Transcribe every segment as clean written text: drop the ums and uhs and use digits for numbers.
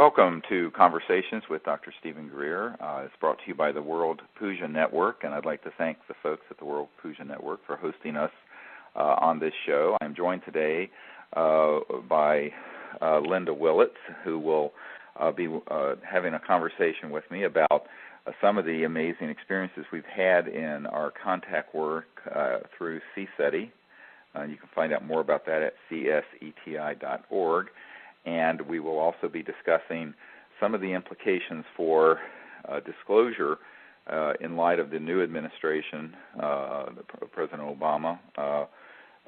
Welcome to Conversations with Dr. Stephen Greer. It's brought to you by the World Puja Network, and I'd like to thank the folks at the World Puja Network for hosting us on this show. I'm joined today by Linda Willitts, who will be having a conversation with me about some of the amazing experiences we've had in our contact work through CSETI. You can find out more about that at cseti.org. And we will also be discussing some of the implications for disclosure in light of the new administration, President Obama,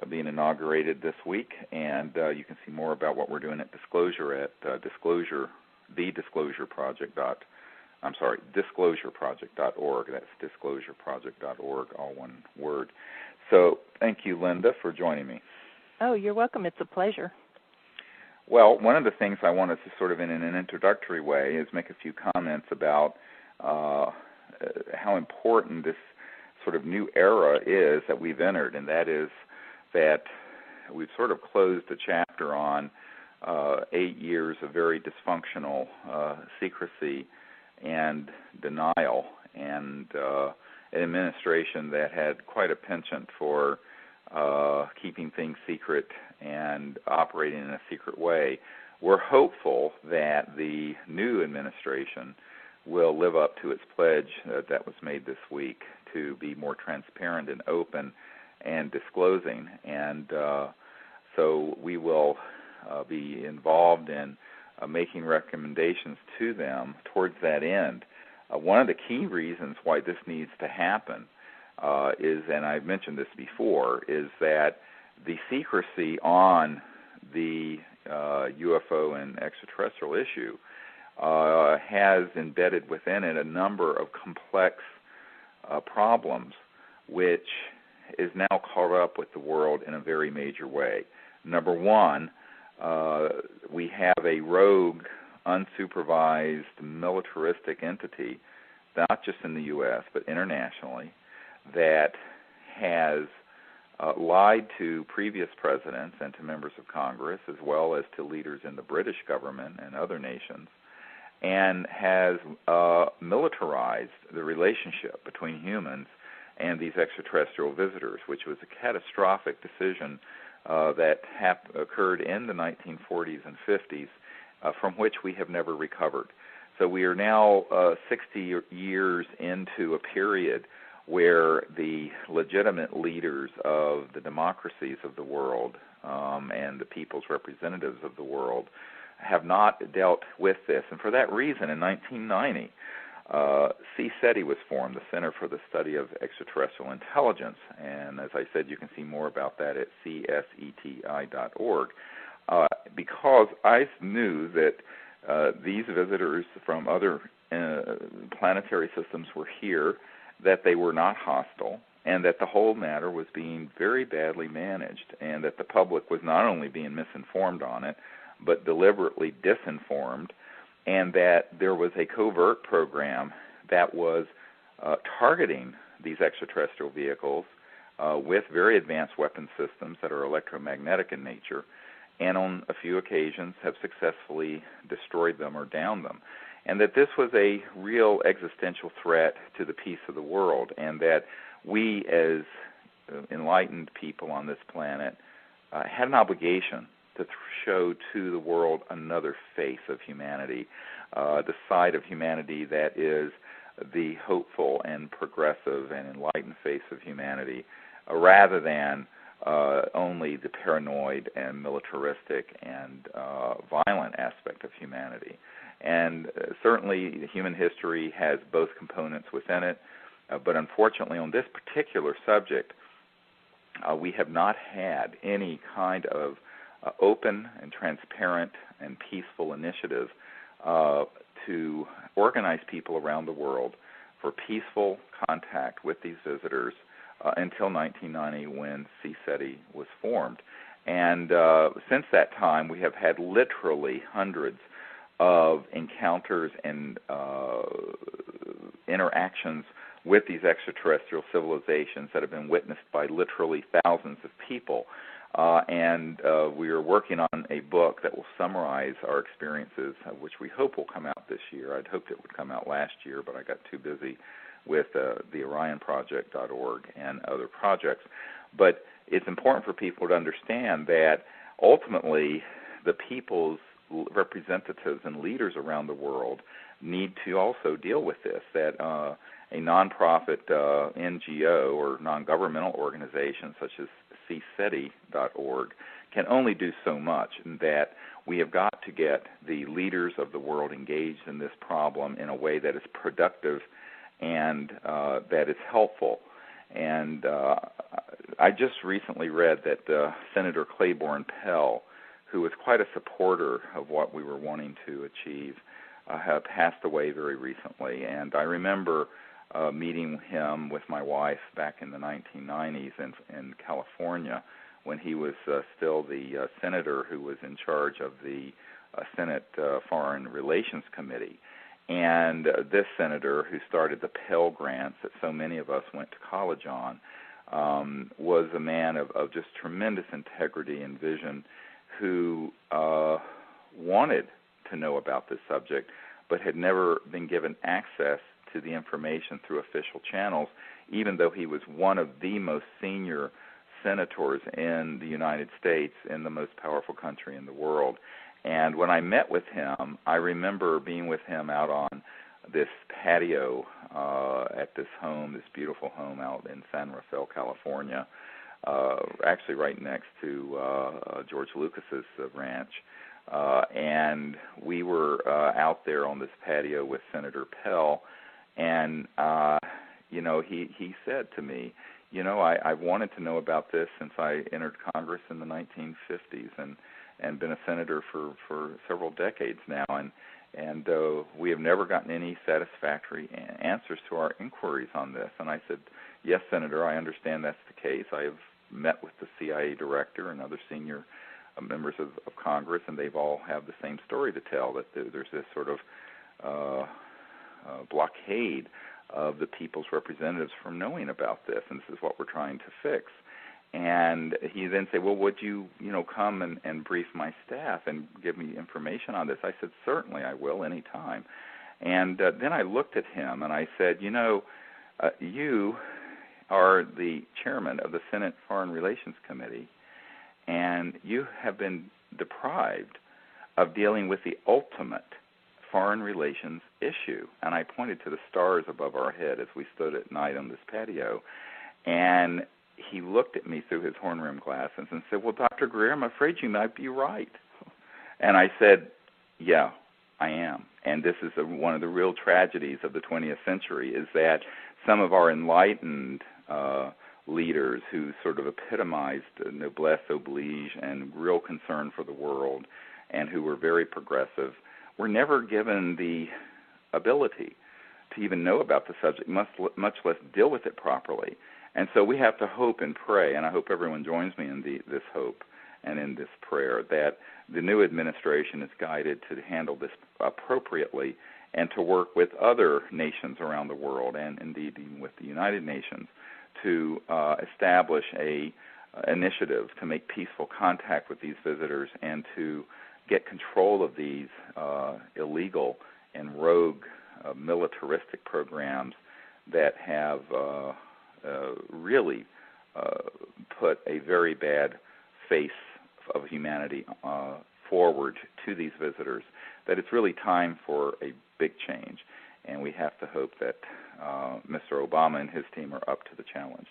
being inaugurated this week. And you can see more about what we're doing at Disclosure at disclosureproject.org. That's disclosureproject.org, all one word. So thank you, Linda, for joining me. Oh, you're welcome. It's a pleasure. Well, one of the things I wanted to sort of in an introductory way is make a few comments about how important this sort of new era is that we've entered, and that is that we've sort of closed a chapter on 8 years of very dysfunctional secrecy and denial, and an administration that had quite a penchant for keeping things secret and operating in a secret way. We're hopeful that the new administration will live up to its pledge that was made this week to be more transparent and open and disclosing. And so we will be involved in making recommendations to them towards that end. One of the key reasons why this needs to happen is, and I've mentioned this before, is that the secrecy on the UFO and extraterrestrial issue has embedded within it a number of complex problems, which is now caught up with the world in a very major way. Number one, we have a rogue, unsupervised, militaristic entity, not just in the U.S., but internationally, that has lied to previous presidents and to members of Congress, as well as to leaders in the British government and other nations, and has militarized the relationship between humans and these extraterrestrial visitors, which was a catastrophic decision that occurred in the 1940s and 50s, from which we have never recovered. So we are now 60 years into a period where the legitimate leaders of the democracies of the world and the people's representatives of the world have not dealt with this. And for that reason, in 1990, CSETI was formed, the Center for the Study of Extraterrestrial Intelligence. And as I said, you can see more about that at cseti.org. Because I knew that these visitors from other planetary systems were here, that they were not hostile, and that the whole matter was being very badly managed, and that the public was not only being misinformed on it, but deliberately disinformed, and that there was a covert program that was targeting these extraterrestrial vehicles with very advanced weapon systems that are electromagnetic in nature, and on a few occasions have successfully destroyed them or downed them. And that this was a real existential threat to the peace of the world, and that we as enlightened people on this planet had an obligation to show to the world another face of humanity, the side of humanity that is the hopeful and progressive and enlightened face of humanity, rather than only the paranoid and militaristic and violent aspect of humanity. And certainly human history has both components within it, but unfortunately on this particular subject, we have not had any kind of open and transparent and peaceful initiative to organize people around the world for peaceful contact with these visitors until 1990, when CSETI was formed. And since that time, we have had literally hundreds of encounters and interactions with these extraterrestrial civilizations that have been witnessed by literally thousands of people. and we are working on a book that will summarize our experiences, which we hope will come out this year. I'd hoped it would come out last year, but I got too busy with the OrionProject.org and other projects. But it's important for people to understand that ultimately the people's representatives and leaders around the world need to also deal with this, that a nonprofit NGO or non-governmental organization such as CSETI.org can only do so much, and that we have got to get the leaders of the world engaged in this problem in a way that is productive and that is helpful. And I just recently read that Senator Claiborne Pell, who was quite a supporter of what we were wanting to achieve, had passed away very recently. And I remember meeting him with my wife back in the 1990s in California when he was still the senator who was in charge of the Senate Foreign Relations Committee. And this senator, who started the Pell Grants that so many of us went to college on, was a man of just tremendous integrity and vision who wanted to know about this subject but had never been given access to the information through official channels, even though he was one of the most senior senators in the United States, in the most powerful country in the world. And when I met with him, I remember being with him out on this patio at this home, this beautiful home out in San Rafael, California, actually right next to George Lucas's ranch. And we were out there on this patio with Senator Pell, and he said to me, I've wanted to know about this since I entered Congress in the 1950s and been a senator for several decades now, and we have never gotten any satisfactory answers to our inquiries on this. And I said, yes, Senator, I understand that's the case. I have met with the CIA director and other senior members of Congress, and they've all have the same story to tell, that there's this sort of blockade of the people's representatives from knowing about this, and this is what we're trying to fix. And he then said, well, would you, come and brief my staff and give me information on this? I said, certainly I will, any time. And then I looked at him and I said, you are the chairman of the Senate Foreign Relations Committee, and you have been deprived of dealing with the ultimate foreign relations issue. And I pointed to the stars above our head as we stood at night on this patio, and he looked at me through his horn-rimmed glasses and said, well, Dr. Greer, I'm afraid you might be right. And I said, yeah, I am. And this is one of the real tragedies of the 20th century, is that some of our enlightened leaders who sort of epitomized noblesse oblige and real concern for the world and who were very progressive were never given the ability to even know about the subject, much less deal with it properly. And so we have to hope and pray, and I hope everyone joins me in this hope and in this prayer, that the new administration is guided to handle this appropriately and to work with other nations around the world, and indeed even with the United Nations, to establish a initiative to make peaceful contact with these visitors and to get control of these illegal and rogue militaristic programs that have really put a very bad face of humanity forward to these visitors, that it's really time for a big change. And we have to hope that Mr. Obama and his team are up to the challenge.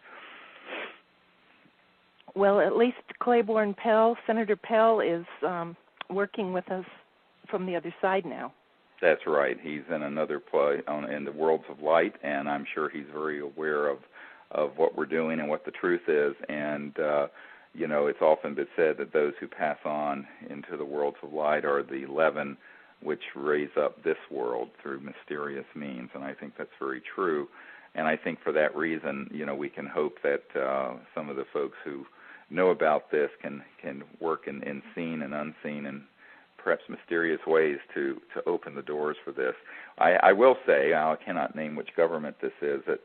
Well, at least Claiborne Pell, Senator Pell, is working with us from the other side now. That's right. He's in another play in the Worlds of Light, and I'm sure he's very aware of what we're doing and what the truth is. And, it's often been said that those who pass on into the Worlds of Light are the leaven which raise up this world through mysterious means, and I think that's very true. And I think for that reason, we can hope that some of the folks who know about this can work in seen and unseen and perhaps mysterious ways to open the doors for this. I will say, I cannot name which government this is, that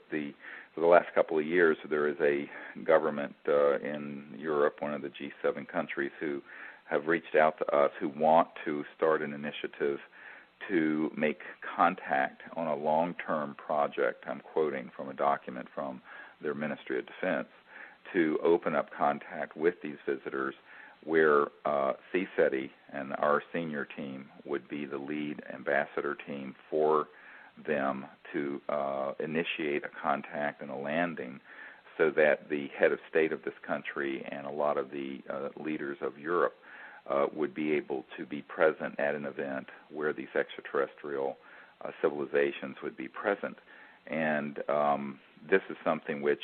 for the last couple of years there is a government in Europe, one of the G7 countries, who have reached out to us who want to start an initiative to make contact on a long-term project. I'm quoting from a document from their Ministry of Defense, to open up contact with these visitors where CSETI and our senior team would be the lead ambassador team for them to initiate a contact and a landing so that the head of state of this country and a lot of the leaders of Europe would be able to be present at an event where these extraterrestrial civilizations would be present. And this is something which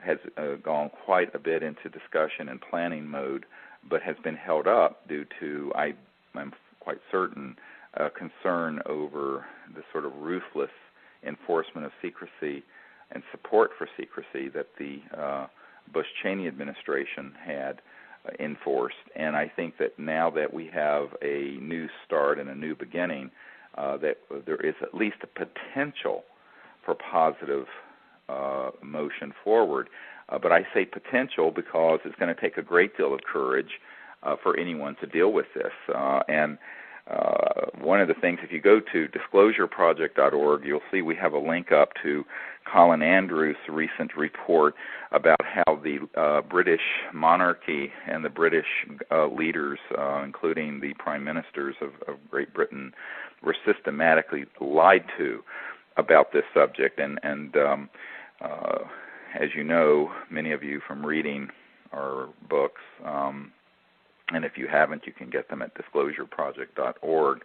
has gone quite a bit into discussion and planning mode, but has been held up due to, I'm quite certain, concern over the sort of ruthless enforcement of secrecy and support for secrecy that the Bush-Cheney administration had enforced. And I think that now that we have a new start and a new beginning, that there is at least a potential for positive motion forward. But I say potential because it's going to take a great deal of courage for anyone to deal with this. And one of the things, if you go to disclosureproject.org, you'll see we have a link up to Colin Andrews' recent report about how the British monarchy and the British leaders, including the prime ministers of Great Britain, were systematically lied to about this subject. And as you know, many of you from reading our books, and if you haven't, you can get them at disclosureproject.org.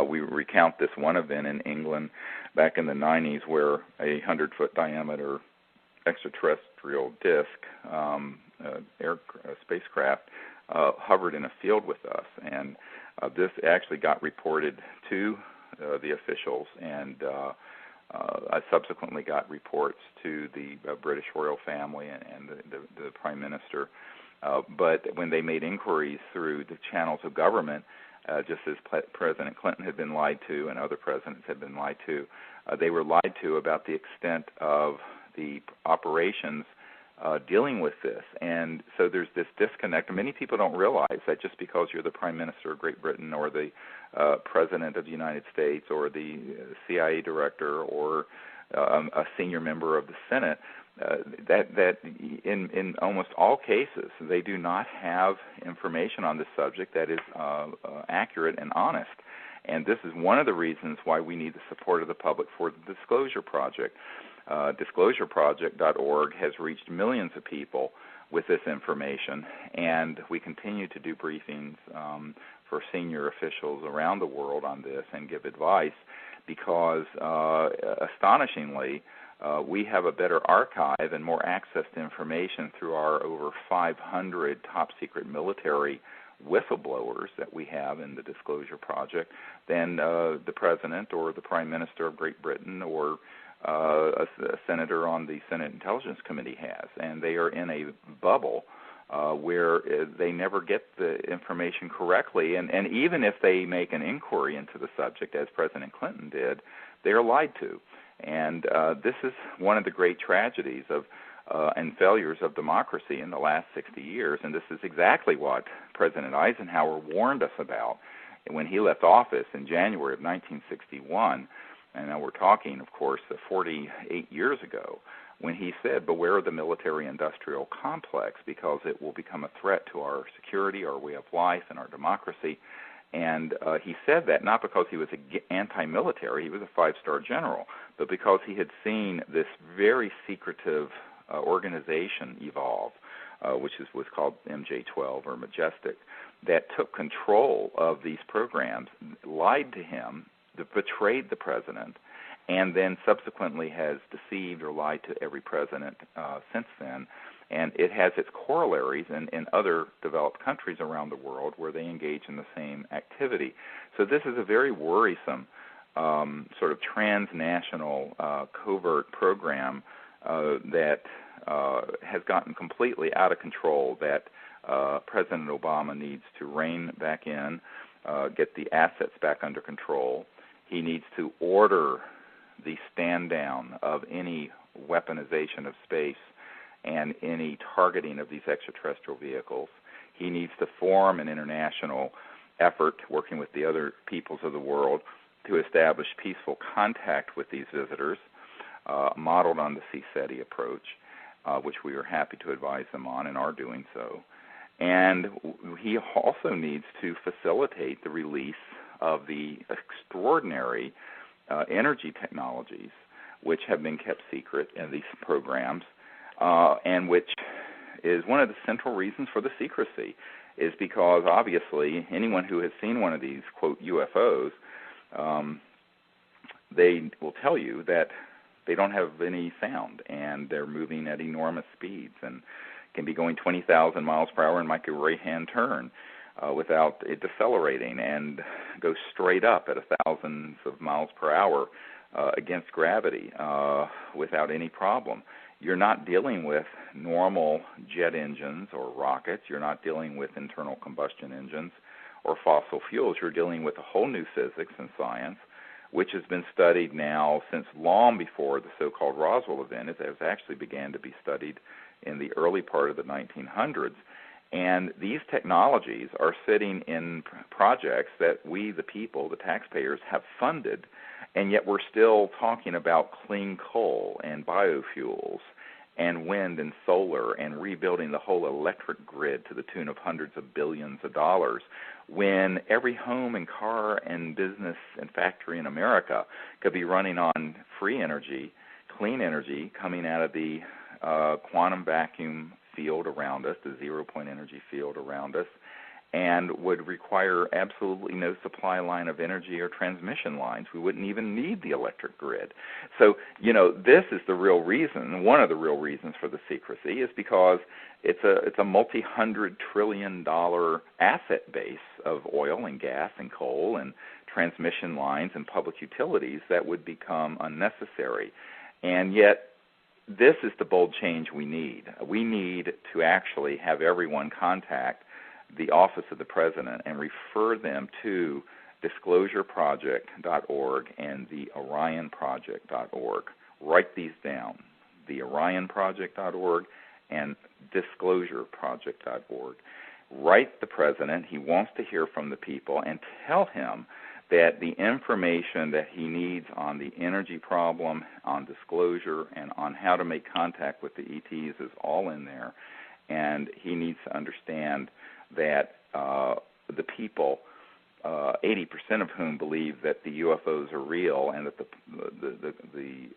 We recount this one event in England back in the 90s where a 100-foot diameter extraterrestrial disk, spacecraft, hovered in a field with us. And this actually got reported to the officials, and I subsequently got reports to the British royal family and the Prime Minister. But when they made inquiries through the channels of government, just as President Clinton had been lied to and other presidents had been lied to, they were lied to about the extent of the operations dealing with this. And so there's this disconnect. And many people don't realize that just because you're the Prime Minister of Great Britain or the President of the United States or the CIA Director or a senior member of the Senate, that in almost all cases they do not have information on this subject that is accurate and honest. And this is one of the reasons why we need the support of the public for the Disclosure Project. Disclosureproject.org has reached millions of people with this information, and we continue to do briefings for senior officials around the world on this and give advice because, astonishingly, we have a better archive and more access to information through our over 500 top-secret military whistleblowers that we have in the Disclosure Project than the President or the Prime Minister of Great Britain or a senator on the Senate Intelligence Committee has. And they are in a bubble where they never get the information correctly. And even if they make an inquiry into the subject, as President Clinton did, they are lied to. And this is one of the great tragedies of and failures of democracy in the last 60 years. And this is exactly what President Eisenhower warned us about when he left office in January of 1961. And now we're talking, of course, 48 years ago, when he said, beware of the military-industrial complex because it will become a threat to our security, our way of life, and our democracy. And he said that not because he was anti-military, he was a five-star general, but because he had seen this very secretive organization evolve, which was called MJ-12 or Majestic, that took control of these programs, lied to him, betrayed the president, and then subsequently has deceived or lied to every president since then. And it has its corollaries in other developed countries around the world where they engage in the same activity. So this is a very worrisome sort of transnational covert program that has gotten completely out of control that President Obama needs to rein back in. get the assets back under control. He needs to order the stand down of any weaponization of space and any targeting of these extraterrestrial vehicles. He needs to form an international effort, working with the other peoples of the world, to establish peaceful contact with these visitors, modeled on the CSETI approach, which we are happy to advise them on and are doing so. And he also needs to facilitate the release of the extraordinary energy technologies which have been kept secret in these programs, and which is one of the central reasons for the secrecy, is because obviously anyone who has seen one of these, quote, UFOs, they will tell you that they don't have any sound, and they're moving at enormous speeds and can be going 20,000 miles per hour and make a right-hand turn without it decelerating, and go straight up at 1,000 of miles per hour against gravity without any problem. You're not dealing with normal jet engines or rockets. You're not dealing with internal combustion engines or fossil fuels. You're dealing with a whole new physics and science, which has been studied now since long before the so-called Roswell event. It actually began to be studied in the early part of the 1900s. And these technologies are sitting in projects that we, the people, the taxpayers, have funded, and yet we're still talking about clean coal and biofuels and wind and solar and rebuilding the whole electric grid to the tune of hundreds of billions of dollars, when every home and car and business and factory in America could be running on free energy, clean energy coming out of the quantum vacuum field around us, the zero-point energy field around us, and would require absolutely no supply line of energy or transmission lines. We wouldn't even need the electric grid. So, this is the real reason, one of the real reasons for the secrecy, is because it's a multi-hundred trillion dollar asset base of oil and gas and coal and transmission lines and public utilities that would become unnecessary. And yet, this is the bold change we need. We need to actually have everyone contact the Office of the President and refer them to disclosureproject.org and the orionproject.org. Write these down, the orionproject.org and disclosureproject.org. Write the President. He wants to hear from the people, and tell him that the information that he needs on the energy problem, on disclosure, and on how to make contact with the ETs is all in there. And he needs to understand that the people, 80% of whom believe that the UFOs are real and that the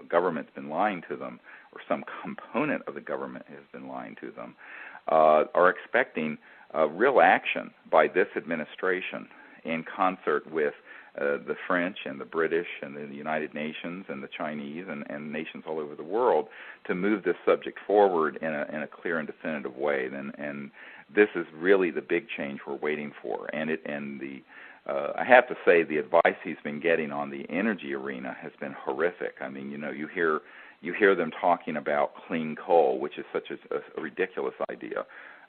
government's been lying to them, or some component of the government has been lying to them, are expecting real action by this administration, in concert with the French and the British and the United Nations and the Chinese and nations all over the world, to move this subject forward in a clear and definitive way. And this is really the big change we're waiting for. I have to say, the advice he's been getting on the energy arena has been horrific. I mean, you hear them talking about clean coal, which is such a ridiculous idea,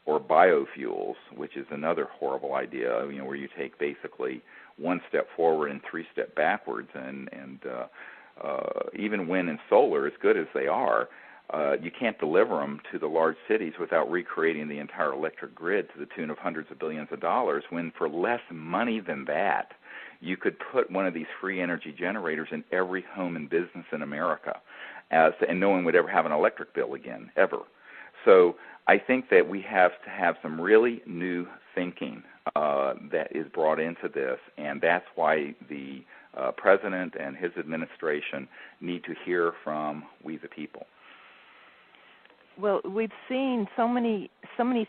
or biofuels, which is another horrible idea, where you take basically one step forward and three steps backwards. And even wind and solar, as good as they are, you can't deliver them to the large cities without recreating the entire electric grid to the tune of hundreds of billions of dollars, when for less money than that, you could put one of these free energy generators in every home and business in America, and no one would ever have an electric bill again, ever. So I think that we have to have some really new thinking that is brought into this, and that's why the President and his administration need to hear from we the people. Well, we've seen so many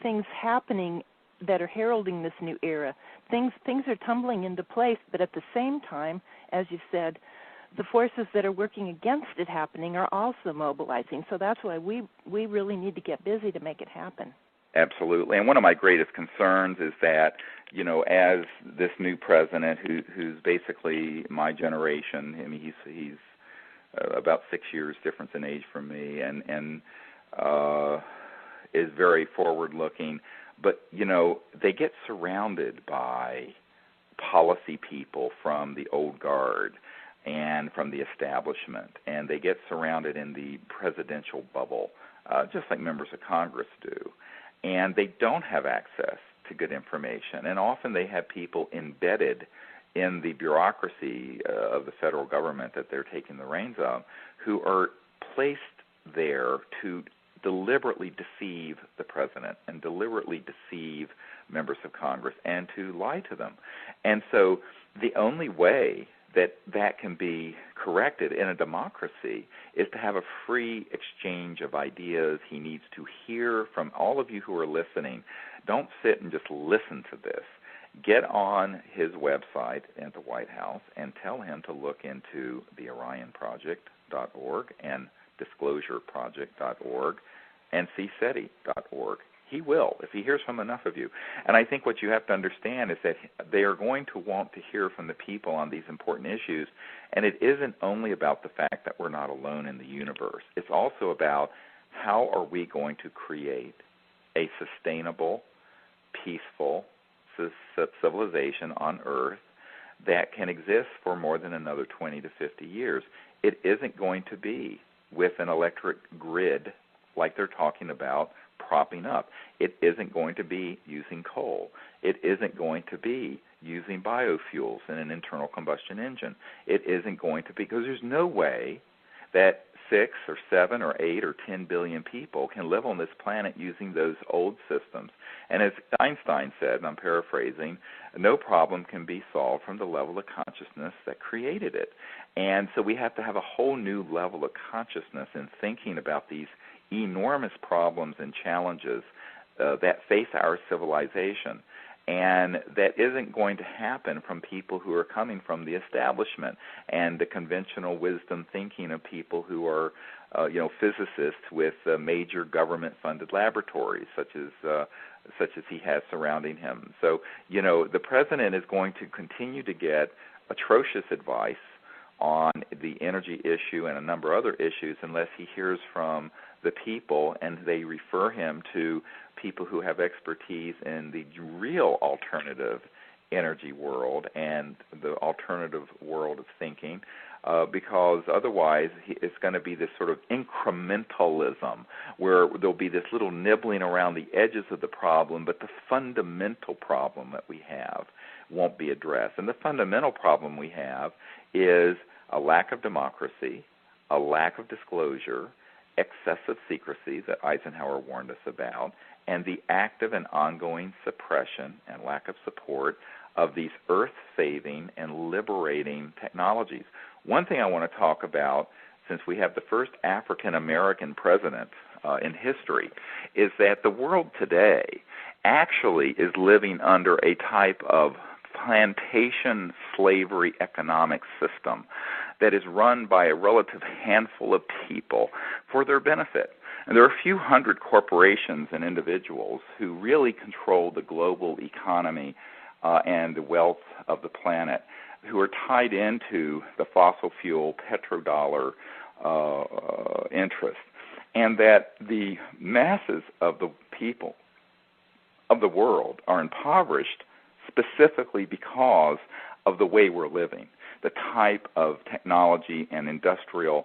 things happening that are heralding this new era. Things are tumbling into place, but at the same time, as you said, the forces that are working against it happening are also mobilizing. So that's why we really need to get busy to make it happen. Absolutely. And one of my greatest concerns is that, as this new president, who's basically my generation, I mean, he's about 6 years difference in age from me, and is very forward-looking, But, they get surrounded by policy people from the old guard and from the establishment, and they get surrounded in the presidential bubble, just like members of Congress do. And they don't have access to good information, and often they have people embedded in the bureaucracy of the federal government that they're taking the reins of, who are placed there to deliberately deceive the president and deliberately deceive members of Congress and to lie to them. And so the only way that can be corrected in a democracy is to have a free exchange of ideas. He needs to hear from all of you who are listening. Don't sit and just listen to this. Get on his website at the White House and tell him to look into the OrionProject.org and DisclosureProject.org and CSETI.org. He will, if he hears from enough of you. And I think what you have to understand is that they are going to want to hear from the people on these important issues, and it isn't only about the fact that we're not alone in the universe. It's also about how are we going to create a sustainable, peaceful civilization on Earth that can exist for more than another 20 to 50 years. It isn't going to be with an electric grid like they're talking about propping up. It isn't going to be using coal. It isn't going to be using biofuels in an internal combustion engine. It isn't going to be, because there's no way that 6 or 7 or 8 or 10 billion people can live on this planet using those old systems. And as Einstein said, and I'm paraphrasing, no problem can be solved from the level of consciousness that created it. And so we have to have a whole new level of consciousness in thinking about these enormous problems and challenges that face our civilization. And that isn't going to happen from people who are coming from the establishment and the conventional wisdom thinking of people who are, physicists with major government-funded laboratories, such as he has surrounding him. So, the president is going to continue to get atrocious advice on the energy issue and a number of other issues unless he hears from the people and they refer him to people who have expertise in the real alternative energy world and the alternative world of thinking, because otherwise it's going to be this sort of incrementalism where there'll be this little nibbling around the edges of the problem, but the fundamental problem that we have won't be addressed. And the fundamental problem we have is a lack of democracy, a lack of disclosure, excessive secrecy that Eisenhower warned us about, and the active and ongoing suppression and lack of support of these earth-saving and liberating technologies. One thing I want to talk about, since we have the first African-American president in history, is that the world today actually is living under a type of plantation slavery economic system that is run by a relative handful of people for their benefit. And there are a few hundred corporations and individuals who really control the global economy and the wealth of the planet, who are tied into the fossil fuel petrodollar interest, and that the masses of the people of the world are impoverished specifically because of the way we're living, the type of technology and industrial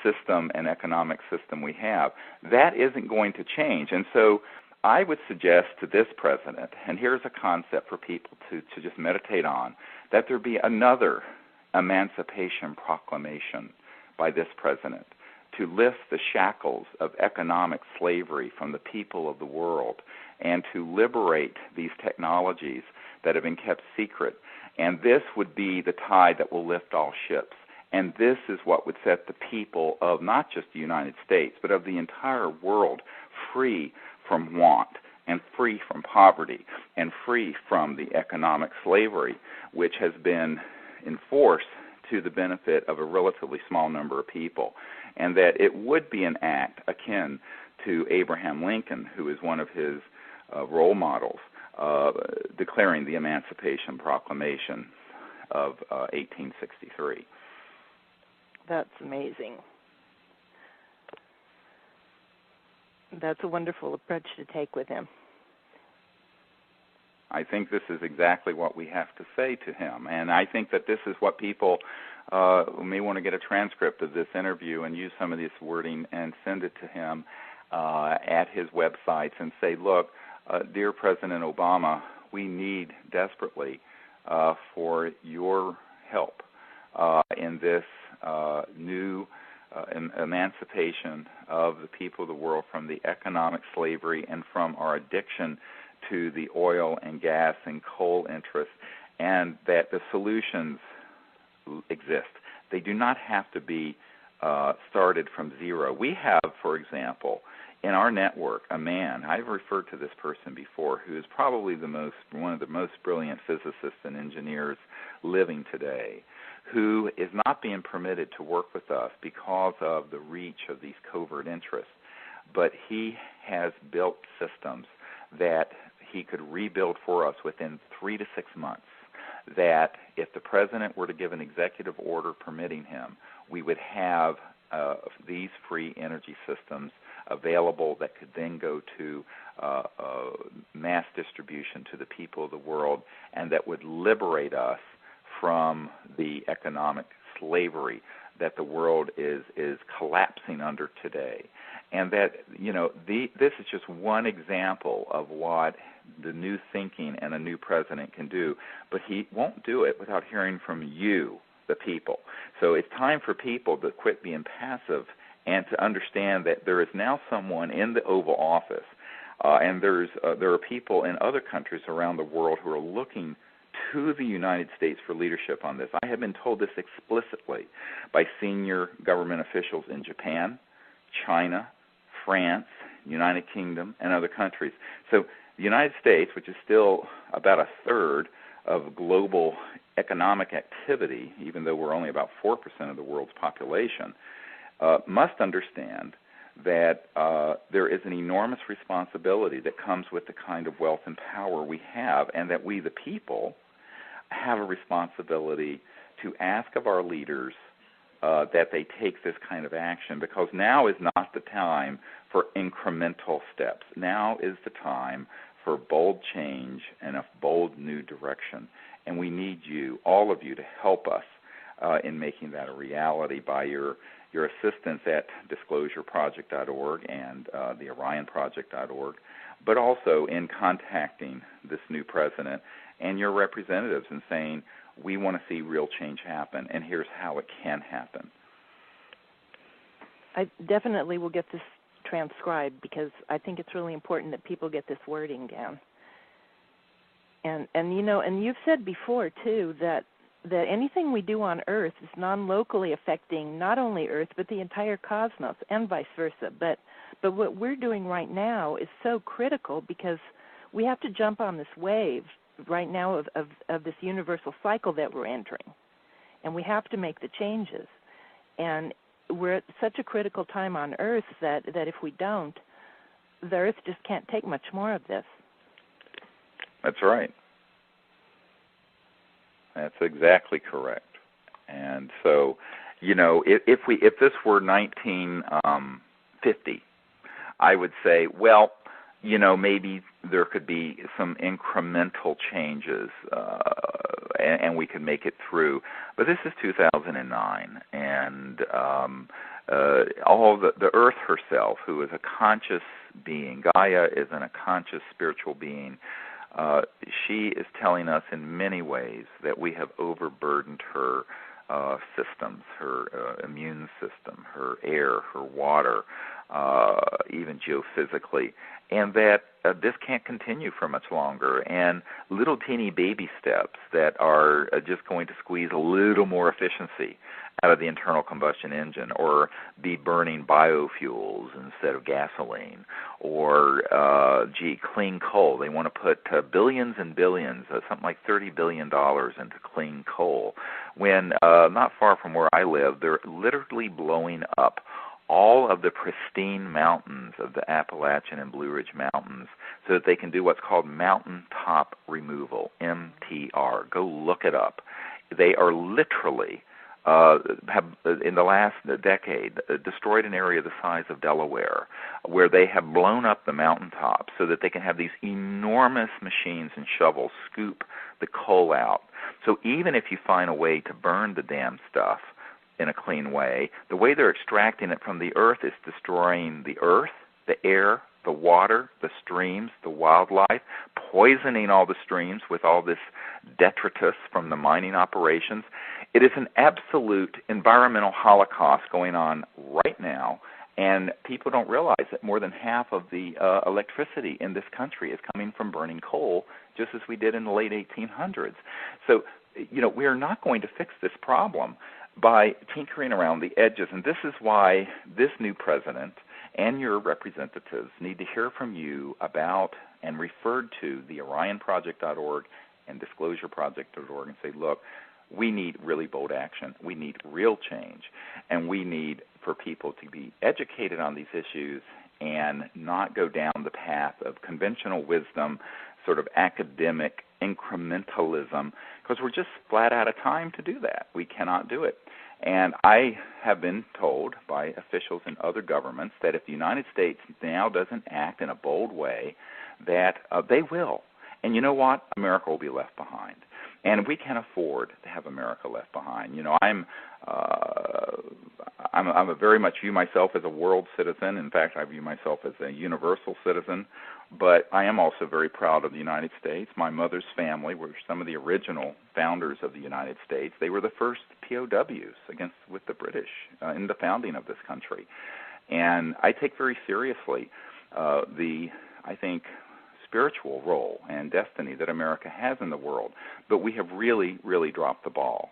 system and economic system we have. That isn't going to change. And so I would suggest to this president, and here's a concept for people to just meditate on, that there be another emancipation proclamation by this president to lift the shackles of economic slavery from the people of the world and to liberate these technologies that have been kept secret. And this would be the tide that will lift all ships. And this is what would set the people of not just the United States, but of the entire world free from want and free from poverty and free from the economic slavery which has been enforced to the benefit of a relatively small number of people. And that it would be an act akin to Abraham Lincoln, who is one of his role models, declaring the Emancipation Proclamation of 1863. That's amazing. That's a wonderful approach to take with him. I think this is exactly what we have to say to him. And I think that this is what people may want to get a transcript of this interview and use some of this wording and send it to him at his websites and say, look, dear President Obama, we need desperately for your help in this new emancipation of the people of the world from the economic slavery and from our addiction to the oil and gas and coal interests, and that the solutions exist. They do not have to be started from zero. We have, for example, in our network, a man, I've referred to this person before, who is probably one of the most brilliant physicists and engineers living today, who is not being permitted to work with us because of the reach of these covert interests. But he has built systems that he could rebuild for us within 3 to 6 months, that if the president were to give an executive order permitting him, we would have these free energy systems available that could then go to mass distribution to the people of the world, and that would liberate us from the economic slavery that the world is collapsing under today. And that, this is just one example of what the new thinking and a new president can do, but he won't do it without hearing from you, the people. So it's time for people to quit being passive and to understand that there is now someone in the Oval Office, and there are people in other countries around the world who are looking to the United States for leadership on this. I have been told this explicitly by senior government officials in Japan, China, France, United Kingdom, and other countries. So the United States, which is still about a third of global economic activity, even though we're only about 4% of the world's population, must understand that there is an enormous responsibility that comes with the kind of wealth and power we have, and that we, the people, have a responsibility to ask of our leaders that they take this kind of action, because now is not the time for incremental steps. Now is the time for bold change and a bold new direction. And we need you, all of you, to help us in making that a reality by your assistance at disclosureproject.org and the orionproject.org, but also in contacting this new president and your representatives and saying, we want to see real change happen, and here's how it can happen. I definitely will get this transcribed, because I think it's really important that people get this wording down. And you've said before too that anything we do on Earth is non-locally affecting not only Earth but the entire cosmos, and vice versa. But what we're doing right now is so critical, because we have to jump on this wave right now of this universal cycle that we're entering, and we have to make the changes. And we're at such a critical time on Earth that if we don't, the Earth just can't take much more of this. That's right. That's exactly correct. And so, if this were 1950, I would say, well, maybe there could be some incremental changes, and we could make it through. But this is 2009, and all the Earth herself, who is a conscious being, Gaia is a conscious spiritual being. She is telling us in many ways that we have overburdened her systems, her immune system, her air, her water, even geophysically, and that this can't continue for much longer. And little teeny baby steps that are just going to squeeze a little more efficiency out of the internal combustion engine, or be burning biofuels instead of gasoline, or, clean coal. They want to put billions and billions, something like $30 billion into clean coal, when not far from where I live, they're literally blowing up all of the pristine mountains of the Appalachian and Blue Ridge Mountains so that they can do what's called mountaintop removal, MTR. Go look it up. They are literally have, in the last decade, destroyed an area the size of Delaware, where they have blown up the mountaintops so that they can have these enormous machines and shovels scoop the coal out. So even if you find a way to burn the damn stuff in a clean way, the way they're extracting it from the earth is destroying the earth, the air, the water, the streams, the wildlife, poisoning all the streams with all this detritus from the mining operations. It is an absolute environmental holocaust going on right now, and people don't realize that more than half of the electricity in this country is coming from burning coal, just as we did in the late 1800s. So, we are not going to fix this problem by tinkering around the edges, and this is why this new president and your representatives need to hear from you about and referred to the OrionProject.org and DisclosureProject.org and say, look, we need really bold action. We need real change, and we need for people to be educated on these issues and not go down the path of conventional wisdom, sort of academic incrementalism, because we're just flat out of time to do that. We cannot do it. And I have been told by officials in other governments that if the United States now doesn't act in a bold way, that they will. And you know what? America will be left behind. And we can't afford to have America left behind. I'm a very much view myself as a world citizen. In fact, I view myself as a universal citizen. But I am also very proud of the United States. My mother's family were some of the original founders of the United States. They were the first POWs with the British in the founding of this country. And I take very seriously I think, spiritual role and destiny that America has in the world. But we have really, really dropped the ball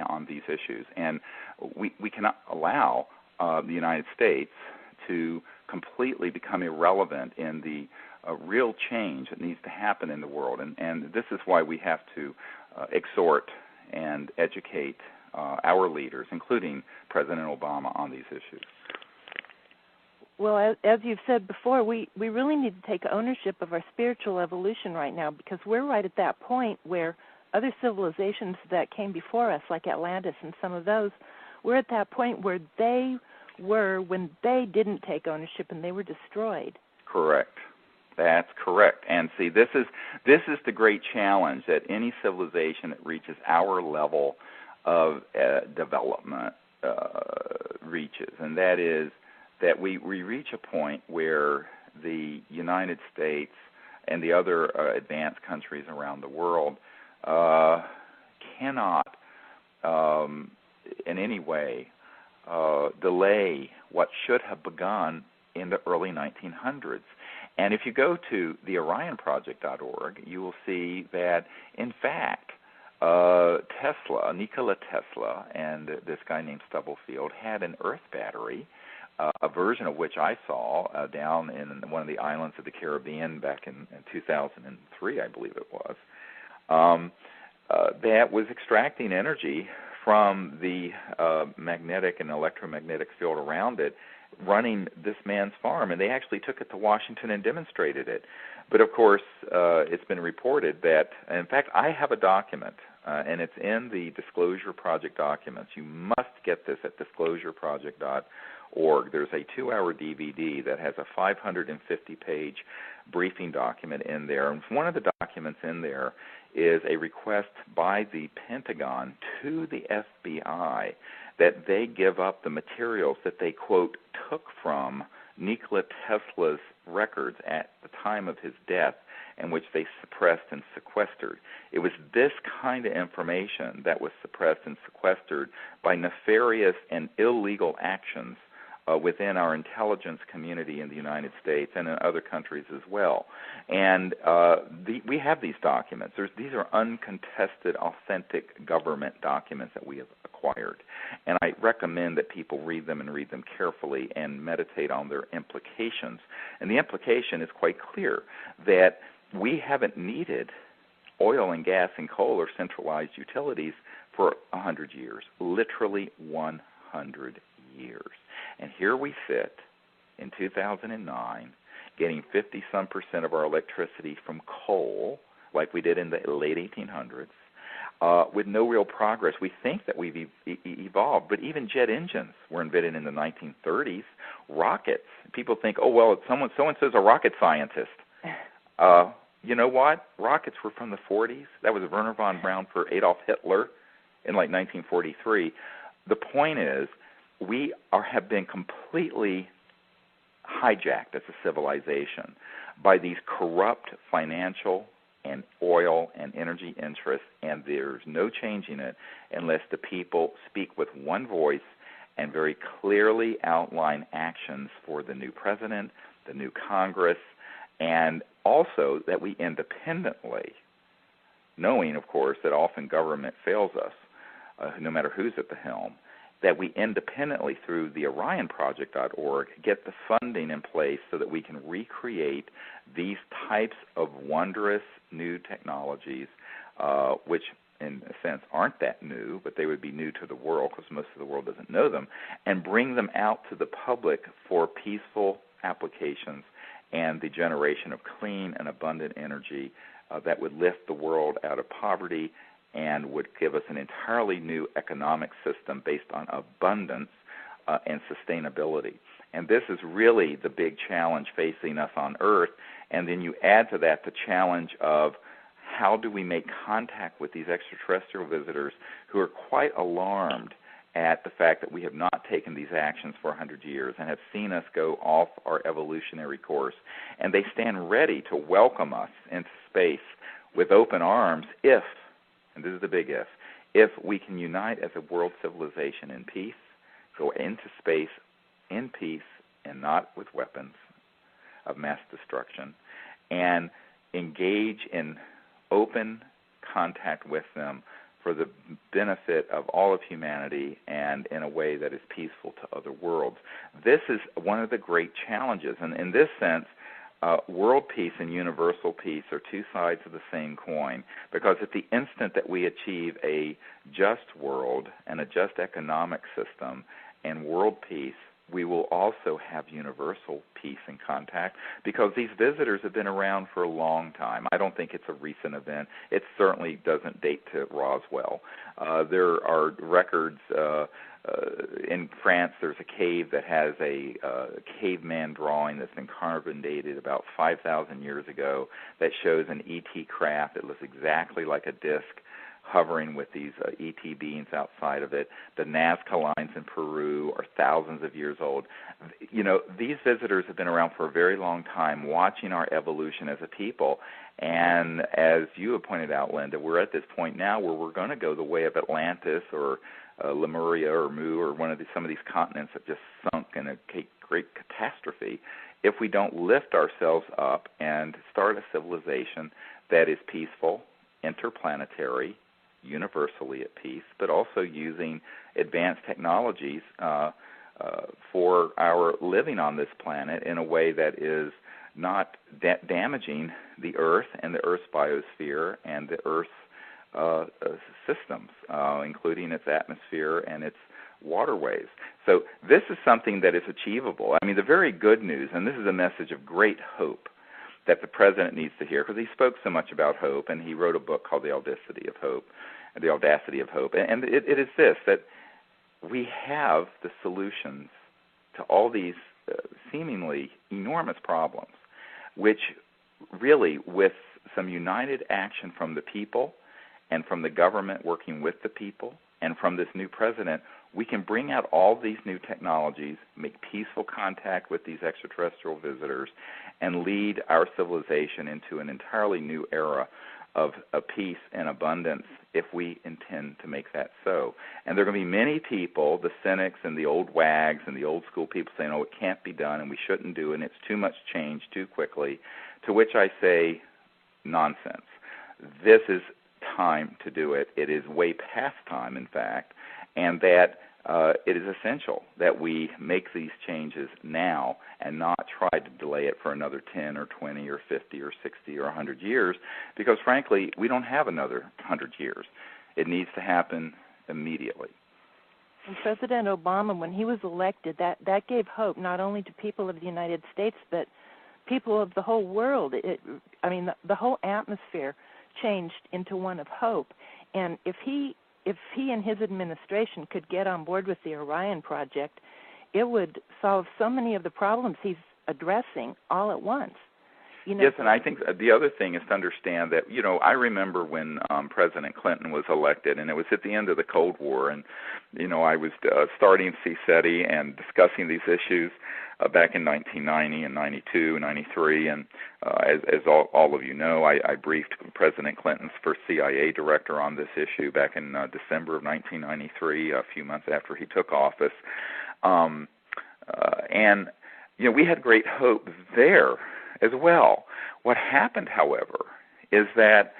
on these issues. And we cannot allow the United States to completely become irrelevant in the real change that needs to happen in the world. And this is why we have to exhort and educate our leaders, including President Obama, on these issues. Well, as you've said before, we really need to take ownership of our spiritual evolution right now, because we're right at that point where other civilizations that came before us, like Atlantis and some of those, we're at that point where they were when they didn't take ownership and they were destroyed. Correct. That's correct. And see, this is the great challenge that any civilization that reaches our level of development reaches, and that is that we reach a point where the United States and the other advanced countries around the world cannot in any way delay what should have begun in the early 1900s. And if you go to the OrionProject.org, you will see that, in fact, Nikola Tesla, and this guy named Stubblefield had an Earth battery, a version of which I saw down in one of the islands of the Caribbean back in 2003, I believe it was, that was extracting energy from the magnetic and electromagnetic field around it, running this man's farm. And they actually took it to Washington and demonstrated it. But, of course, it's been reported that, in fact, I have a document, and it's in the Disclosure Project documents. You must get this at disclosureproject.org. There's a 2-hour DVD that has a 550-page briefing document in there. And one of the documents in there is a request by the Pentagon to the FBI that they give up the materials that they, quote, took from Nikola Tesla's records at the time of his death, and which they suppressed and sequestered. It was this kind of information that was suppressed and sequestered by nefarious and illegal actions within our intelligence community in the United States and in other countries as well. And we have these documents. These are uncontested, authentic government documents that we have acquired. And I recommend that people read them and read them carefully and meditate on their implications. And the implication is quite clear, that we haven't needed oil and gas and coal or centralized utilities for 100 years, literally 100 years. And here we sit in 2009 getting 50-some% of our electricity from coal, like we did in the late 1800s. with no real progress. We think that we've evolved, but even jet engines were invented in the 1930s. Rockets. People think, oh, well, so-and-so's a rocket scientist. You know what? Rockets were from the 40s. That was Werner von Braun for Adolf Hitler in like 1943. The point is, we have been completely hijacked as a civilization by these corrupt financial and oil and energy interests, and there's no changing it unless the people speak with one voice and very clearly outline actions for the new president, the new Congress, and also that we independently, knowing, of course, that often government fails us, no matter who's at the helm, that we independently, through the OrionProject.org, get the funding in place so that we can recreate these types of wondrous new technologies, which in a sense aren't that new, but they would be new to the world because most of the world doesn't know them, and bring them out to the public for peaceful applications and the generation of clean and abundant energy that would lift the world out of poverty and would give us an entirely new economic system based on abundance and sustainability. And this is really the big challenge facing us on Earth. And then you add to that the challenge of how do we make contact with these extraterrestrial visitors who are quite alarmed at the fact that we have not taken these actions for 100 years and have seen us go off our evolutionary course. And they stand ready to welcome us into space with open arms if, and this is the big if we can unite as a world civilization in peace, go into space in peace and not with weapons of mass destruction, and engage in open contact with them for the benefit of all of humanity and in a way that is peaceful to other worlds. This is one of the great challenges, and in this sense, world peace and universal peace are two sides of the same coin, because at the instant that we achieve a just world and a just economic system and world peace, we will also have universal peace and contact, because these visitors have been around for a long time. I don't think it's a recent event. It certainly doesn't date to Roswell. There are records in France. There's a cave that has a caveman drawing that's been carbon dated about 5,000 years ago that shows an ET craft that looks exactly like a disc hovering with these ET beings outside of it. The Nazca lines in Peru are thousands of years old. You know, these visitors have been around for a very long time, watching our evolution as a people. And as you have pointed out, Linda, we're at this point now where we're going to go the way of Atlantis or Lemuria or Mu or some of these continents that just sunk in a great catastrophe if we don't lift ourselves up and start a civilization that is peaceful, interplanetary, universally at peace, but also using advanced technologies for our living on this planet in a way that is not damaging the Earth and the Earth's biosphere and the Earth's systems, including its atmosphere and its waterways. So this is something that is achievable. I mean, the very good news, and this is a message of great hope that the president needs to hear, because he spoke so much about hope, and he wrote a book called The Audacity of Hope. And it is this, that we have the solutions to all these seemingly enormous problems, which really, with some united action from the people and from the government working with the people and from this new president, we can bring out all these new technologies, make peaceful contact with these extraterrestrial visitors, and lead our civilization into an entirely new era of peace and abundance if we intend to make that so. And there are going to be many people, the cynics and the old wags and the old school people, saying, oh, it can't be done and we shouldn't do it and it's too much change too quickly, to which I say, nonsense. This is time to do it. It is way past time, in fact, and that it is essential that we make these changes now and not try to delay it for another 10 or 20 or 50 or 60 or 100 years, because, frankly, we don't have another 100 years. It needs to happen immediately. And President Obama, when he was elected, that gave hope not only to people of the United States, but people of the whole world. The whole atmosphere changed into one of hope. And if he and his administration could get on board with the Orion project, it would solve so many of the problems he's addressing all at once. Yes, and I think the other thing is to understand that, I remember when President Clinton was elected, and it was at the end of the Cold War, and, I was starting CSETI and discussing these issues back in 1990 and 92 and 93, and as all of you know, I briefed President Clinton's first CIA director on this issue back in December of 1993, a few months after he took office, and, we had great hope there as well. What happened, however, is that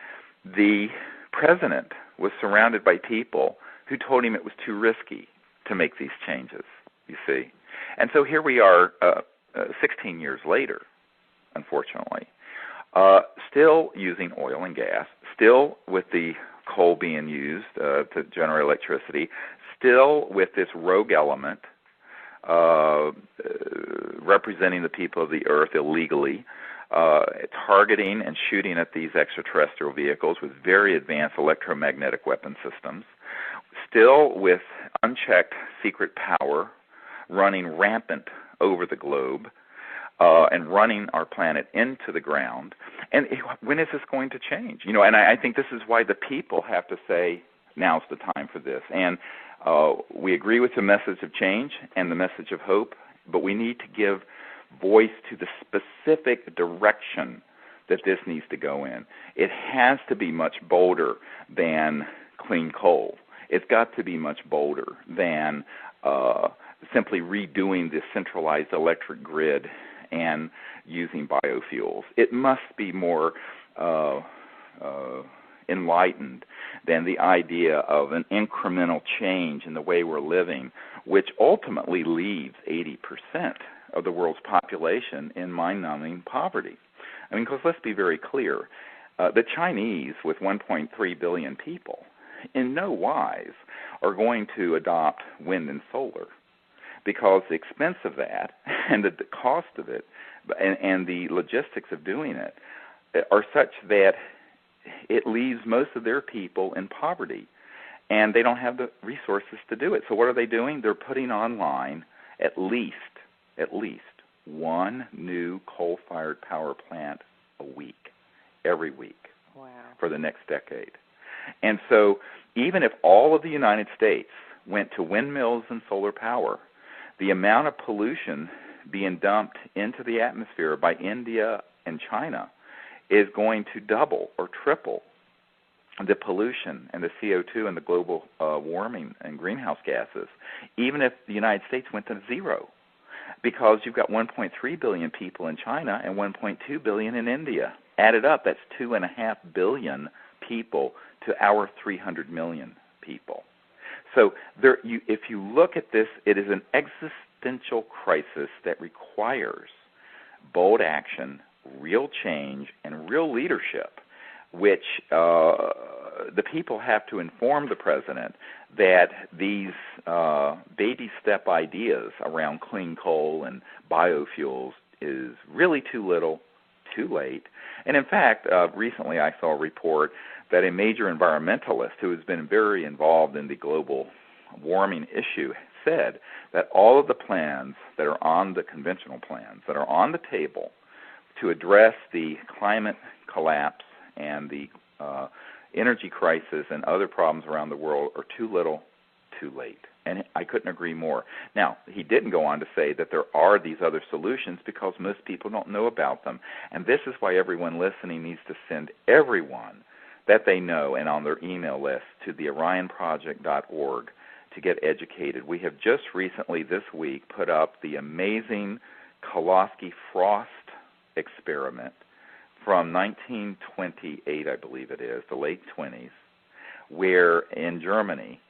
the president was surrounded by people who told him it was too risky to make these changes, you see. And so here we are 16 years later, unfortunately, still using oil and gas, still with the coal being used to generate electricity, still with this rogue element representing the people of the earth illegally, targeting and shooting at these extraterrestrial vehicles with very advanced electromagnetic weapon systems, still with unchecked secret power running rampant over the globe and running our planet into the ground. And when is this going to change? And I think this is why the people have to say, now's the time for this. And we agree with the message of change and the message of hope, but we need to give voice to the specific direction that this needs to go in. It has to be much bolder than clean coal. It's got to be much bolder than simply redoing the centralized electric grid and using biofuels. It must be more enlightened than the idea of an incremental change in the way we're living, which ultimately leaves 80% of the world's population in mind-numbing poverty. I mean, because let's be very clear, the Chinese, with 1.3 billion people, in no wise are going to adopt wind and solar, because the expense of that and the cost of it and the logistics of doing it are such that it leaves most of their people in poverty, and they don't have the resources to do it. So what are they doing? They're putting online at least one new coal-fired power plant a week, every week, for the next decade. And so even if all of the United States went to windmills and solar power, the amount of pollution being dumped into the atmosphere by India and China is going to double or triple the pollution and the CO2 and the global warming and greenhouse gases, even if the United States went to zero, because you've got 1.3 billion people in China and 1.2 billion in India. Added up, that's 2.5 billion people to our 300 million people. So if you look at this, it is an existential crisis that requires bold action, real change, and real leadership, which the people have to inform the president that these baby step ideas around clean coal and biofuels is really too little, too late. And in fact, recently I saw a report that a major environmentalist who has been very involved in the global warming issue said that all of the plans that are on the conventional plans that are on the table to address the climate collapse and the energy crisis and other problems around the world are too little, too late. And I couldn't agree more. Now, he didn't go on to say that there are these other solutions because most people don't know about them. And this is why everyone listening needs to send everyone that they know and on their email list to the orionproject.org to get educated. We have just recently this week put up the amazing Kolosky-Frost experiment from 1928, I believe it is, the late 20s, where in Germany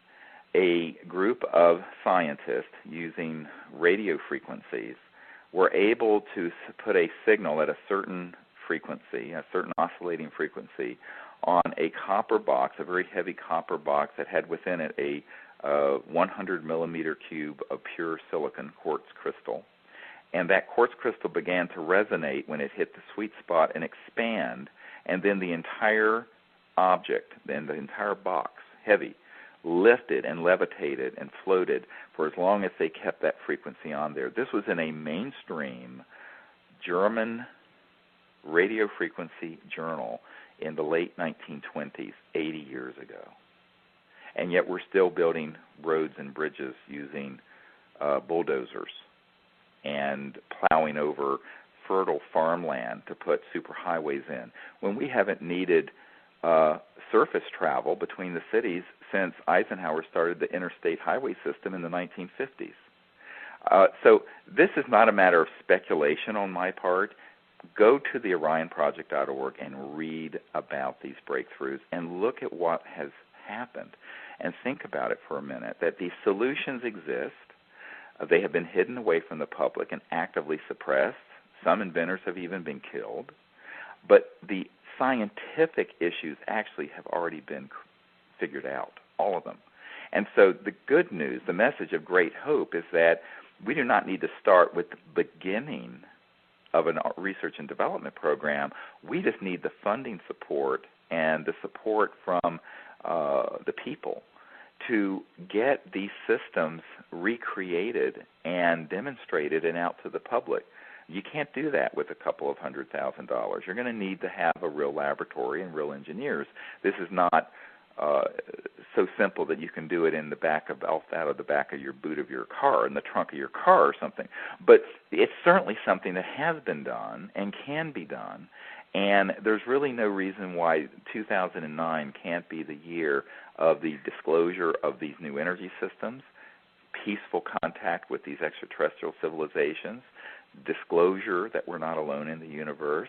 a group of scientists using radio frequencies were able to put a signal at a certain frequency, a certain oscillating frequency, on a copper box, a very heavy copper box that had within it a 100 millimeter cube of pure silicon quartz crystal. And that quartz crystal began to resonate when it hit the sweet spot and expand, and then the entire object in the entire box, heavy, lifted and levitated and floated for as long as they kept that frequency on there. This was in a mainstream German radio frequency journal in the late 1920s, 80 years ago. And yet we're still building roads and bridges using bulldozers and plowing over fertile farmland to put superhighways in, when we haven't needed surface travel between the cities since Eisenhower started the interstate highway system in the 1950s. So this is not a matter of speculation on my part. Go to the orionproject.org and read about these breakthroughs and look at what has happened and think about it for a minute, that these solutions exist. They have been hidden away from the public and actively suppressed. Some inventors have even been killed. But the scientific issues actually have already been figured out, all of them. And so the good news, the message of great hope, is that we do not need to start with the beginning of a research and development program. We just need the funding support and the support from the people to get these systems recreated and demonstrated and out to the public. You can't do that with a couple of $100,000. You're going to need to have a real laboratory and real engineers. This is not so simple that you can do it in the back of out of the back of your boot of your car, in the trunk of your car or something. But it's certainly something that has been done and can be done. And there's really no reason why 2009 can't be the year of the disclosure of these new energy systems, peaceful contact with these extraterrestrial civilizations, disclosure that we're not alone in the universe,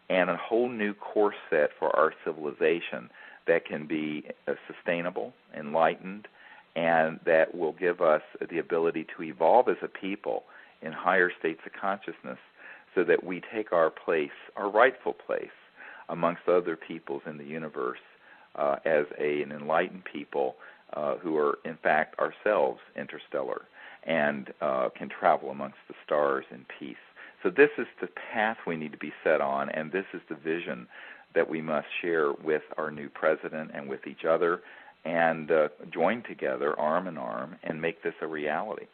and a whole new course set for our civilization that can be sustainable, enlightened, and that will give us the ability to evolve as a people in higher states of consciousness so that we take our place, our rightful place, amongst other peoples in the universe as an enlightened people who are, in fact, ourselves interstellar and can travel amongst the stars in peace. So this is the path we need to be set on, and this is the vision that we must share with our new president and with each other, and join together, arm in arm, and make this a reality.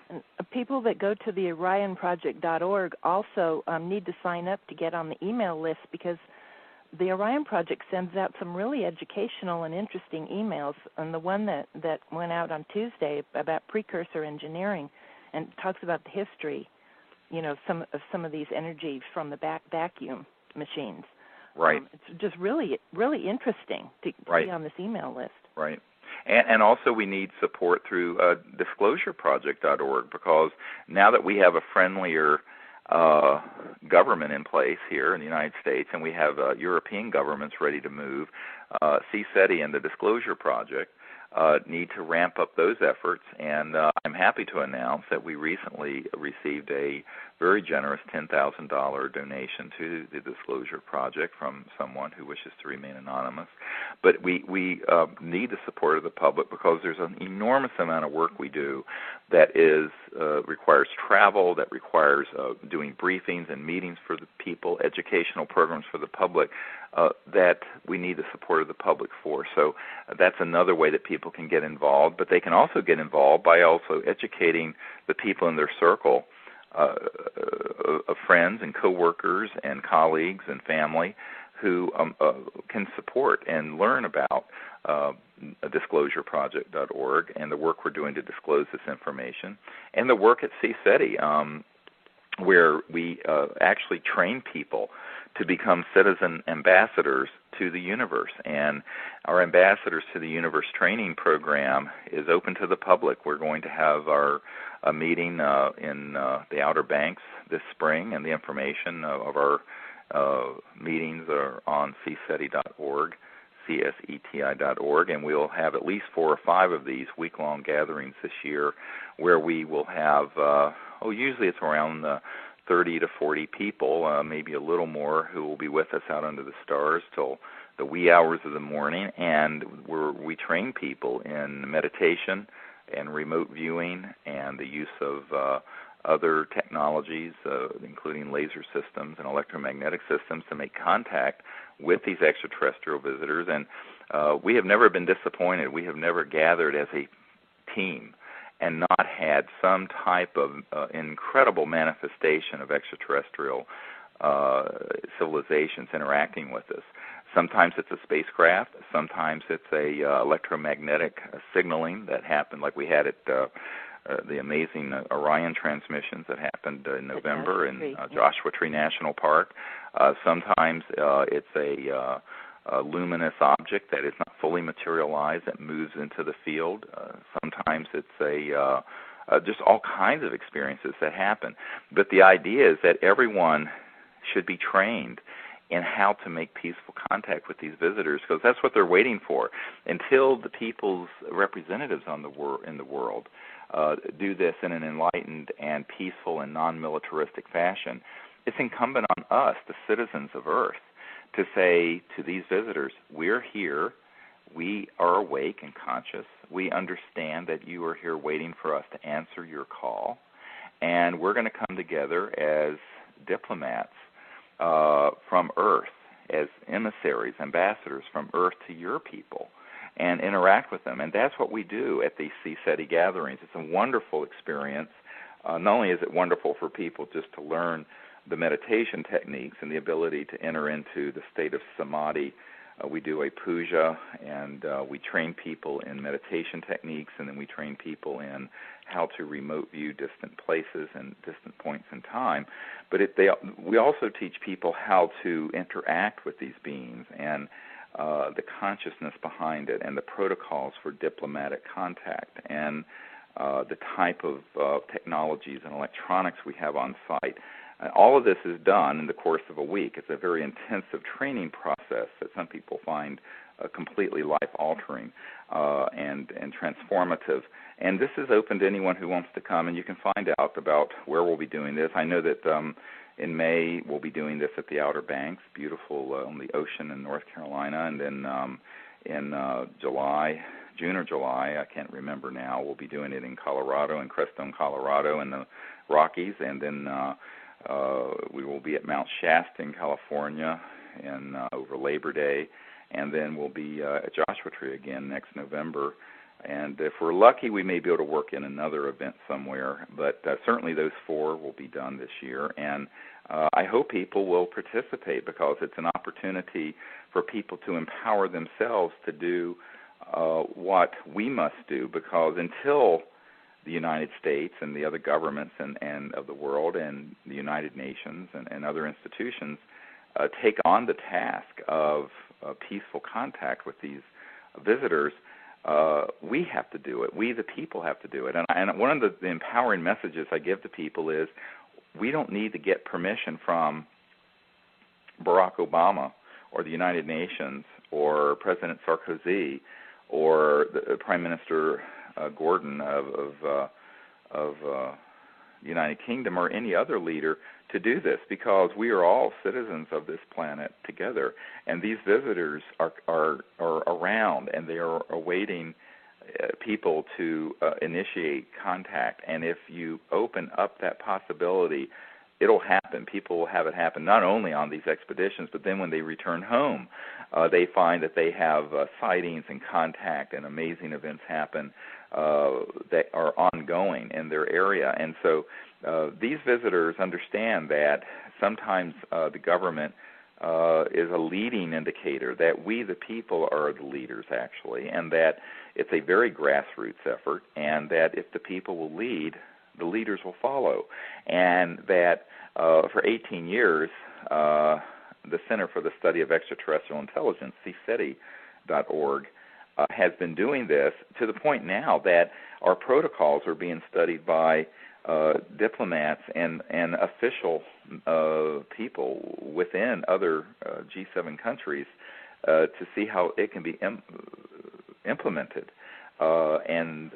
And people that go to the orionproject.org also need to sign up to get on the email list, because the Orion Project sends out some really educational and interesting emails. And the one that went out on Tuesday about precursor engineering and talks about the history, some of these energy from the vacuum machines. Right. It's just really, really interesting to be on this email list. Right. And also we need support through disclosureproject.org, because now that we have a friendlier government in place here in the United States, and we have European governments ready to move, CSETI and the Disclosure Project need to ramp up those efforts, and I'm happy to announce that we recently received a very generous $10,000 donation to the Disclosure Project from someone who wishes to remain anonymous. But we need the support of the public, because there's an enormous amount of work we do that requires travel, that requires doing briefings and meetings for the people, educational programs for the public, that we need the support of the public for. So that's another way that people can get involved. But they can also get involved by also educating the people in their circle of friends and coworkers and colleagues and family who can support and learn about disclosureproject.org and the work we're doing to disclose this information, and the work at CSETI, where we actually train people to become citizen ambassadors to the universe. And our Ambassadors to the Universe training program is open to the public. We're going to have a meeting in the Outer Banks this spring, and the information of our meetings are on cseti.org, cseti.org, and we'll have at least 4 or 5 of these week-long gatherings this year, where we will have, usually it's around 30 to 40 people, maybe a little more, who will be with us out under the stars till the wee hours of the morning, and we train people in meditation and remote viewing and the use of other technologies, including laser systems and electromagnetic systems, to make contact with these extraterrestrial visitors. And we have never been disappointed. We have never gathered as a team and not had some type of incredible manifestation of extraterrestrial civilizations interacting with us. Sometimes it's a spacecraft. Sometimes it's a electromagnetic signaling that happened, like we had at the amazing Orion transmissions that happened in November in Joshua Tree National Park. Sometimes it's a luminous object that is not fully materialized that moves into the field. Sometimes it's just all kinds of experiences that happen. But the idea is that everyone should be trained in how to make peaceful contact with these visitors, because that's what they're waiting for. Until the people's representatives in the world do this in an enlightened and peaceful and non-militaristic fashion, it's incumbent on us, the citizens of Earth, to say to these visitors, we're here, we are awake and conscious, we understand that you are here waiting for us to answer your call, and we're going to come together as diplomats from Earth, as emissaries, ambassadors from Earth to your people, and interact with them. And that's what we do at these CSETI gatherings. It's a wonderful experience. Not only is it wonderful for people just to learn the meditation techniques and the ability to enter into the state of samadhi. We do a puja, and we train people in meditation techniques, and then we train people in how to remote view distant places and distant points in time. But we also teach people how to interact with these beings and the consciousness behind it and the protocols for diplomatic contact and the type of technologies and electronics we have on site. All of this is done in the course of a week. It's a very intensive training process that some people find completely life-altering and transformative. And this is open to anyone who wants to come, and you can find out about where we'll be doing this. I know that in May we'll be doing this at the Outer Banks, beautiful on the ocean in North Carolina, and then in June or July, I can't remember now, we'll be doing it in Colorado, in Crestone, Colorado, in the Rockies, and then we will be at Mount Shasta in California over Labor Day, and then we'll be at Joshua Tree again next November. And if we're lucky, we may be able to work in another event somewhere, but certainly those 4 will be done this year. And I hope people will participate, because it's an opportunity for people to empower themselves to do what we must do, because until the United States and the other governments and of the world and the United Nations and other institutions take on the task of peaceful contact with these visitors, we have to do it. We, the people, have to do it. And one of the empowering messages I give to people is we don't need to get permission from Barack Obama or the United Nations or President Sarkozy or the Prime Minister Gordon of the United Kingdom or any other leader to do this, because we are all citizens of this planet together, and these visitors are around, and they are awaiting people to initiate contact. And if you open up that possibility, it'll happen. People will have it happen not only on these expeditions, but then when they return home, they find that they have sightings and contact, and amazing events happen that are ongoing in their area. And so these visitors understand that sometimes the government is a leading indicator, that we, the people, are the leaders, actually, and that it's a very grassroots effort, and that if the people will lead, the leaders will follow. And that for 18 years, the Center for the Study of Extraterrestrial Intelligence, CSETI.org, has been doing this to the point now that our protocols are being studied by diplomats and official people within other G7 countries to see how it can be implemented. And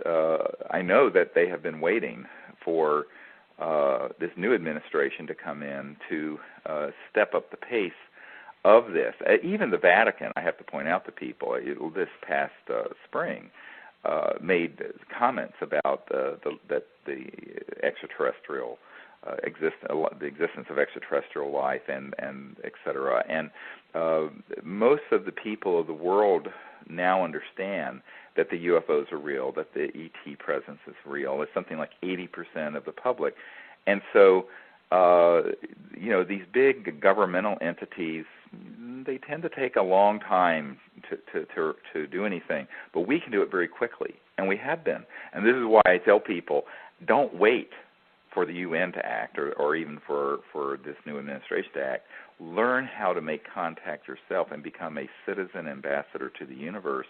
I know that they have been waiting for this new administration to come in to step up the pace of this. Even the Vatican, I have to point out to people, this past spring, made comments about that the extraterrestrial the existence of extraterrestrial life and et cetera. And most of the people of the world now understand that the UFOs are real, that the ET presence is real. It's something like 80% of the public. And so, these big governmental entities, they tend to take a long time to do anything. But we can do it very quickly, and we have been. And this is why I tell people, don't wait for the UN to act or even for this new administration to act. Learn how to make contact yourself and become a citizen ambassador to the universe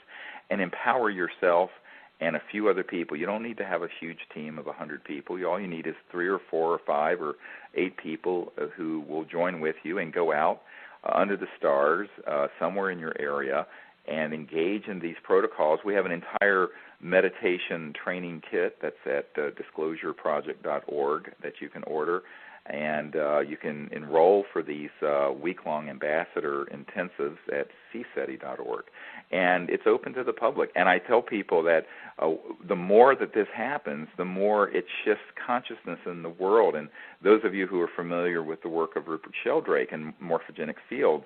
and empower yourself and a few other people. You don't need to have a huge team of 100 people. All you need is 3 or 4 or 5 or 8 people who will join with you and go out under the stars somewhere in your area and engage in these protocols. We have an entire meditation training kit that's at disclosureproject.org that you can order, and you can enroll for these week-long ambassador intensives at cseti.org. And it's open to the public. And I tell people that the more that this happens, the more it shifts consciousness in the world. And those of you who are familiar with the work of Rupert Sheldrake and morphogenic fields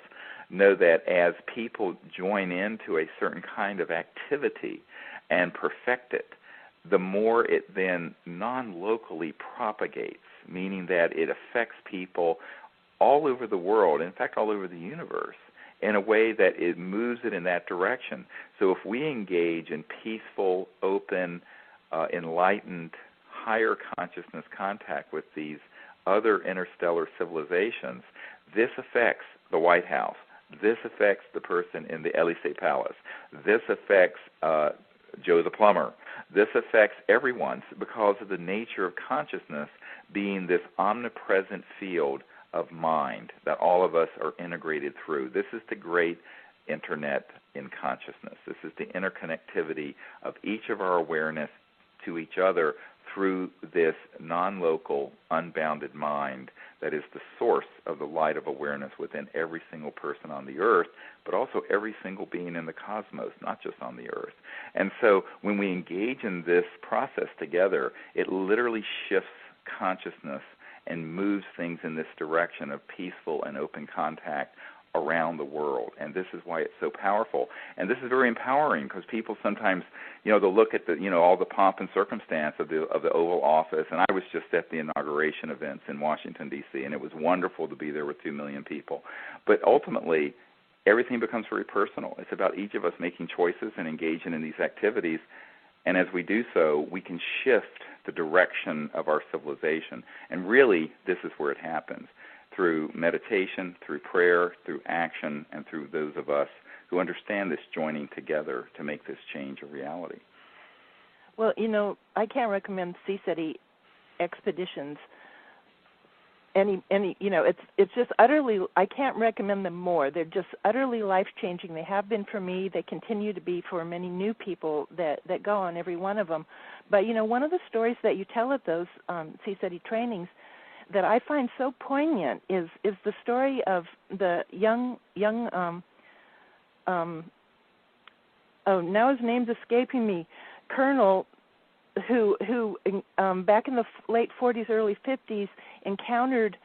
know that as people join into a certain kind of activity and perfect it, the more it then non-locally propagates, meaning that it affects people all over the world, in fact all over the universe, in a way that it moves it in that direction. So if we engage in peaceful, open, enlightened, higher consciousness contact with these other interstellar civilizations, this affects the White House. This affects the person in the Élysée Palace. This affects Joe the plumber. This affects everyone because of the nature of consciousness being this omnipresent field of mind that all of us are integrated through. This is the great internet in consciousness. This is the interconnectivity of each of our awareness to each other through this non-local, unbounded mind that is the source of the light of awareness within every single person on the earth, but also every single being in the cosmos, not just on the earth. And so when we engage in this process together, it literally shifts consciousness and moves things in this direction of peaceful and open contact around the world. And this is why it's so powerful. And this is very empowering because people sometimes, they'll look at the, all the pomp and circumstance of the Oval Office. And I was just at the inauguration events in Washington, D.C., and it was wonderful to be there with 2 million people. But ultimately, everything becomes very personal. It's about each of us making choices and engaging in these activities. And as we do so, we can shift the direction of our civilization. And really, this is where it happens, through meditation, through prayer, through action, and through those of us who understand this joining together to make this change a reality. Well, I can't recommend CSETI expeditions any it's just utterly, I can't recommend them more. They're just utterly life-changing. They have been for me. They continue to be for many new people that go on every one of them. But, one of the stories that you tell at those CSETI trainings that I find so poignant is the story of the young now his name's escaping me, Colonel who back in the late 40s, early 50s encountered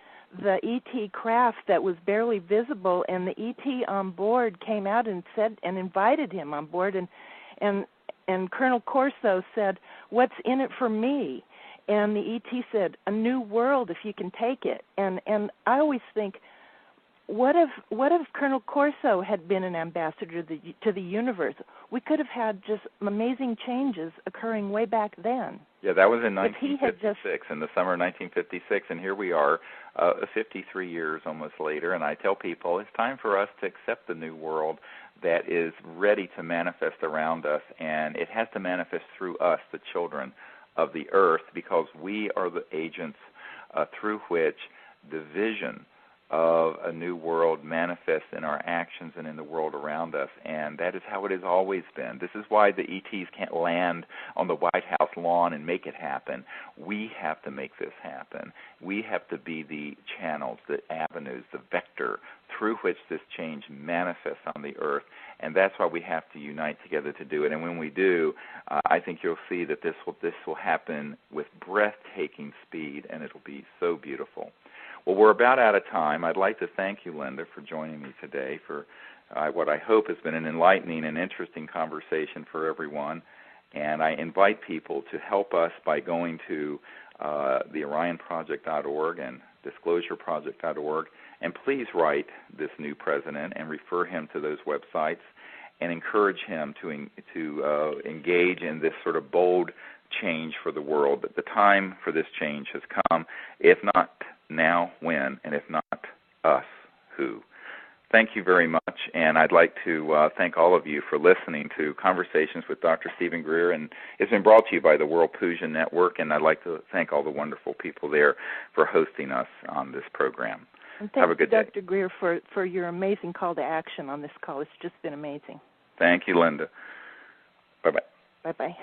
the ET craft that was barely visible, and the ET on board came out and said and invited him on board, and Colonel Corso said, "What's in it for me?" And the ET said, "A new world if you can take it." And I always think, what if Colonel Corso had been an ambassador to the universe? We could have had just amazing changes occurring way back then. Yeah, that was in 1956, in the summer of 1956, and here we are 53 years almost later, and I tell people it's time for us to accept the new world that is ready to manifest around us, and it has to manifest through us, the children of the earth, because we are the agents through which the vision of a new world manifests in our actions and in the world around us, and that is how it has always been. This is why the ETs can't land on the White House lawn and make it happen. We have to make this happen. We have to be the channels, the avenues, the vector through which this change manifests on the earth, And that's why we have to unite together to do it. And when we do, I think you'll see that this will happen with breathtaking speed, and it'll be so beautiful. Well, we're about out of time. I'd like to thank you, Linda, for joining me today for what I hope has been an enlightening and interesting conversation for everyone. And I invite people to help us by going to the OrionProject.org and DisclosureProject.org. And please write this new president and refer him to those websites and encourage him to engage in this sort of bold change for the world. That the time for this change has come. If not now, when? And if not us, who? Thank you very much, and I'd like to thank all of you for listening to Conversations with Dr. Stephen Greer, and it's been brought to you by the World Puja Network, and I'd like to thank all the wonderful people there for hosting us on this program. And have a good day. Dr. Greer, for your amazing call to action on this call. It's just been amazing. Thank you, Linda. Bye-bye. Bye-bye.